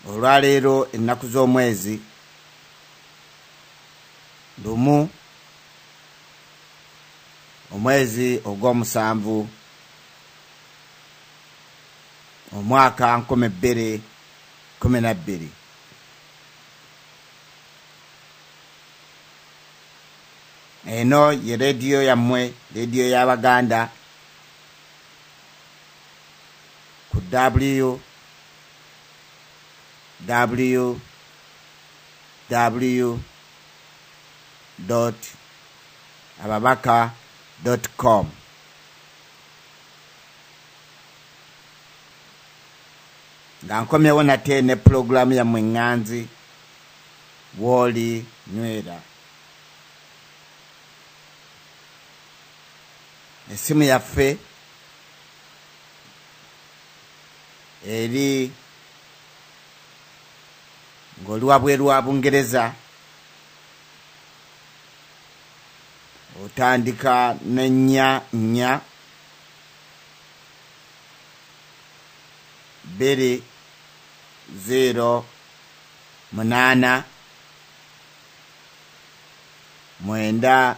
olwaleero ennaku z'omwezi lumu omwezi ogw'omusanvu omwaka 2012 eno ye rediyo yammwe rediyo y'Abaganda ku www.ababaka.com nga nkomyewo nate ne pulogulaamu yammwe ŋŋanzi wooli nywera. Essimu yaffe eri ng'oli wabweru wa Bungereza otandika ne 4 2 0 8 9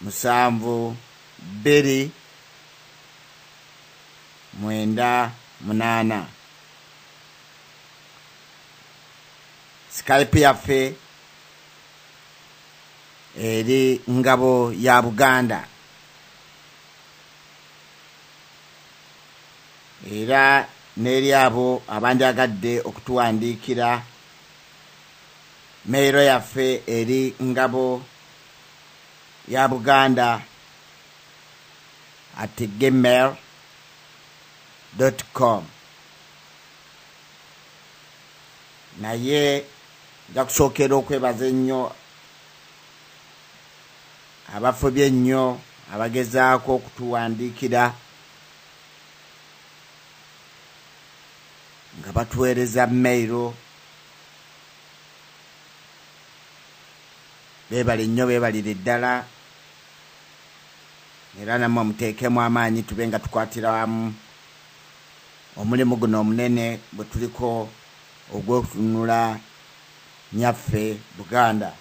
musanvu 2 9 8. Skype yaffe eri ngabo ya Buganda era n'eri abo abanjagadde okutuwandiikira meero yaffe eri ngabo ya Buganda @gmail.com. naye nja kusookera okwebaza ennyo abafubye ennyo abagezaako okutuwandiikira nga batuweereza meyiro. Beebale nnyo, beebalire ddala era nammwe muteekemu amaanyi tube nga tukwatira wamu omulimu guno omunene bwe tuliko ogw'okutunula nnyaffe Buganda.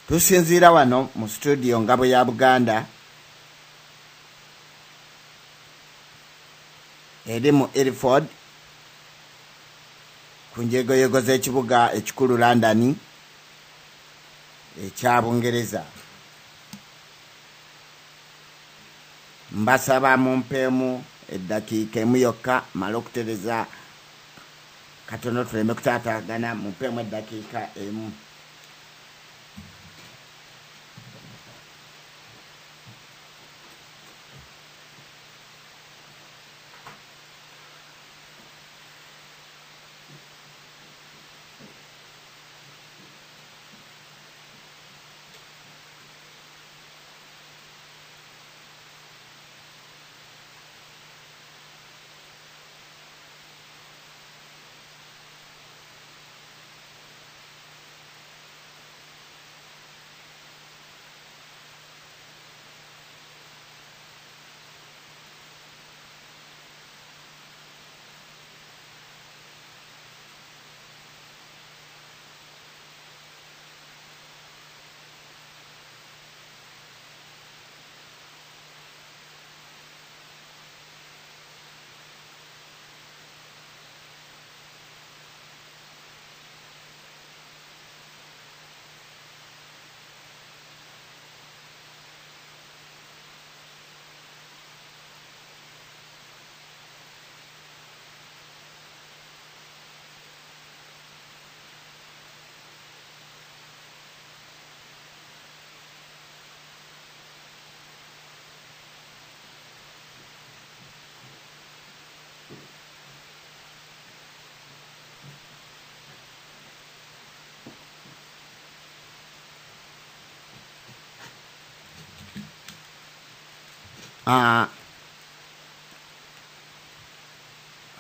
Tusinziira wano mu studio ngabo ya Buganda eri mu Ilford ku njegoyego z'ekibuga ekikulu London ekya Bungereza. Mbasaba mumpeemu eddakiika emu yokka mala okutereza katono tuleme kutaataagana. Mumpeemu eddakiika emu.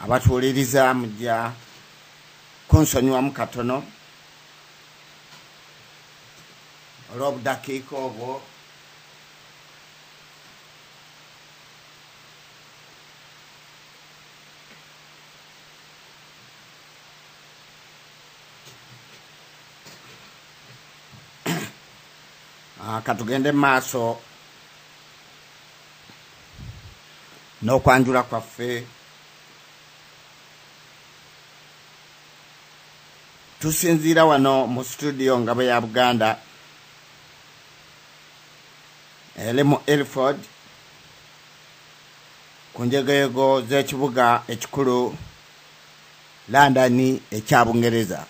Abatuwuliriza mujja kunsonyiwamu katono olw'obudakiika obwo. Katugende maaso n'okwanjula kwaffe. Tusinziira wano mu studio Ngabo ya Buganda eri mu Ilford ku njegeyego z'ekibuga ekikulu London ekya Bungereza.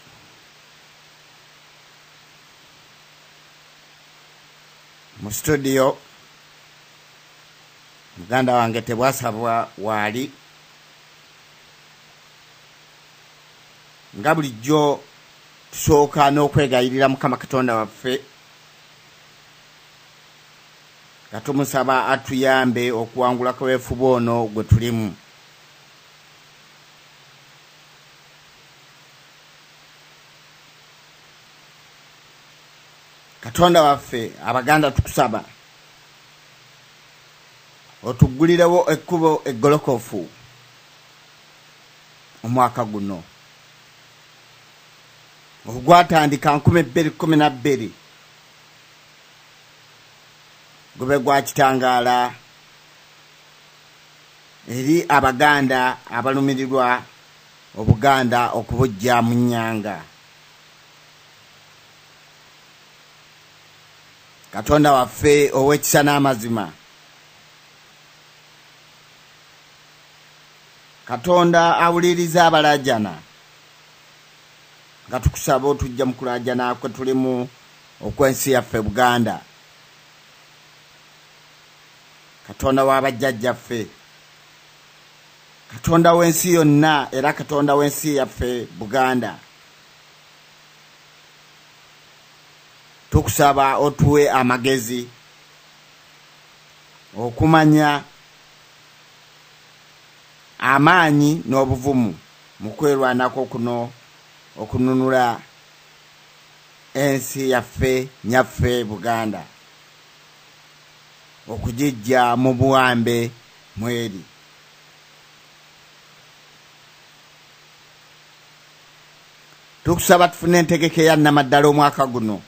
Mu studio muganda wange Tebwasabwa waali, nga bulijjo tusooka n'okwegayirira Mukama Katonda waffe nga tumusaba atuyambe okuwangula kaweefuba ono gwe tulimu. Katonda waffe Abaganda tukusaba otuggulirewo ekkubo eggolokofu omwaka guno ogwatandika 2012 gube gwa kitangaala eri Abaganda abalumirirwa Obuganda okubujja mu nnyanga. Katonda waffe ow'ekisa n'amazima, Katonda awuliriza abalajana, nga tukusaba otujja mu kulajana kwe tulimu okwensi yaffe Buganda. Katonda w'abajjajjaffe, Katonda w'ensi yonna era Katonda w'ensi yaffe Buganda, tukusaba otuwe amagezi okumanya amaanyi n'obuvumu mu kwerwanako kuno okununula ensi yaffe nyaffe Buganda, okugijja mu buwambe mweri. Tukusaba tufune entegeke ya Namaddala omwaka guno,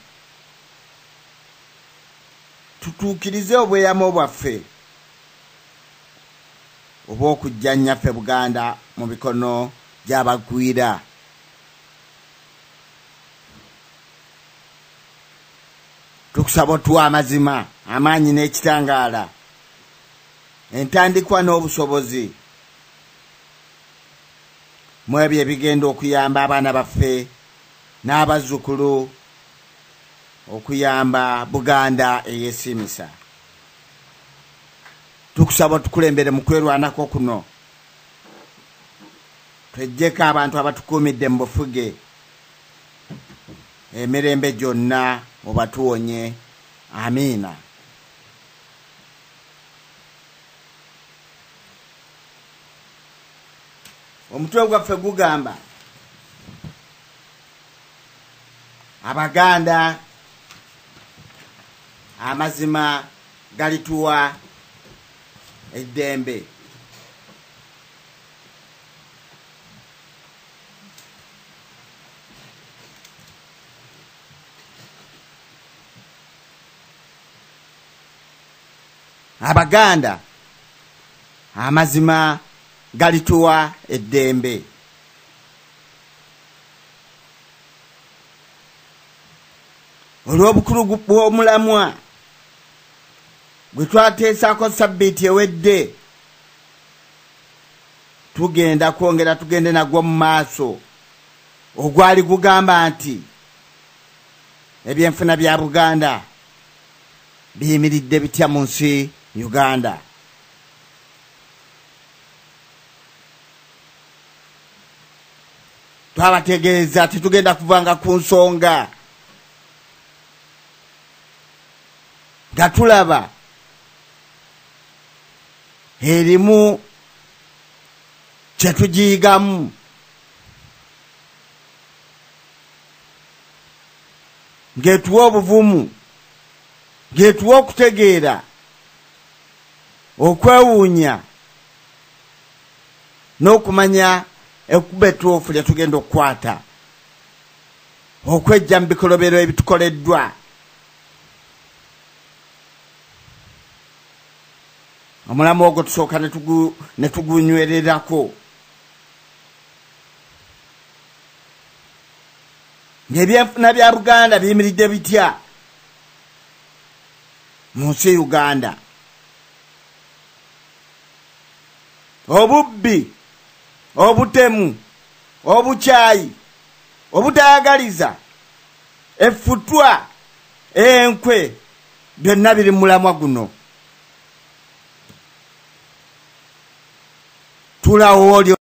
tutuukirize obweyamo bwaffe obw'okujja nnyaffe Buganda mu mikono gy'abagwira. Tukusaba otuwa amazima, amaanyi n'ekitangaala, entandikwa n'obusobozi mu ebyo ebigenda okuyamba abaana baffe n'abazzukulu okuyamba Buganda eyesimisa. Tukusaba tukulembere mu kwerwanako kuno, twejjeko abantu abatukuumidde mu bufuge, emirembe gyonna obatuwonye. Amiina. Omutwe gwaffe gugamba Abaganda amazima galituwa eddembe. Abaganda amazima galituwa eddembe. Olw'obukulu bw'omulamwa gwe twateesako sabbiiti ewedde, tugende nagwo mu maaso, ogwali gugamba nti ebyenfuna bya Buganda biyimiridde bitya mu nsi Uganda. Twabategeeza tetugenda kuvanga ku nsonga nga tulaba erimu kyetugiyigamu. Ng'etuwa obuvumu getuwa okutegeera okwewuunya n'okumanya ekkuba ettuufu lye tugenda okukwata okwejja mu bikolobero ebitukoleddwa. Omulamu ogwo tusooka ne tugunywererako ng'ebyenfuna bya Buganda biyimiridde bitya mu nsi Uganda. Obubbi, obutemu, obukyayi, obutayagaliza, effutwa, enkwe, byonna biri mu mulamwa guno. Tulawo olyo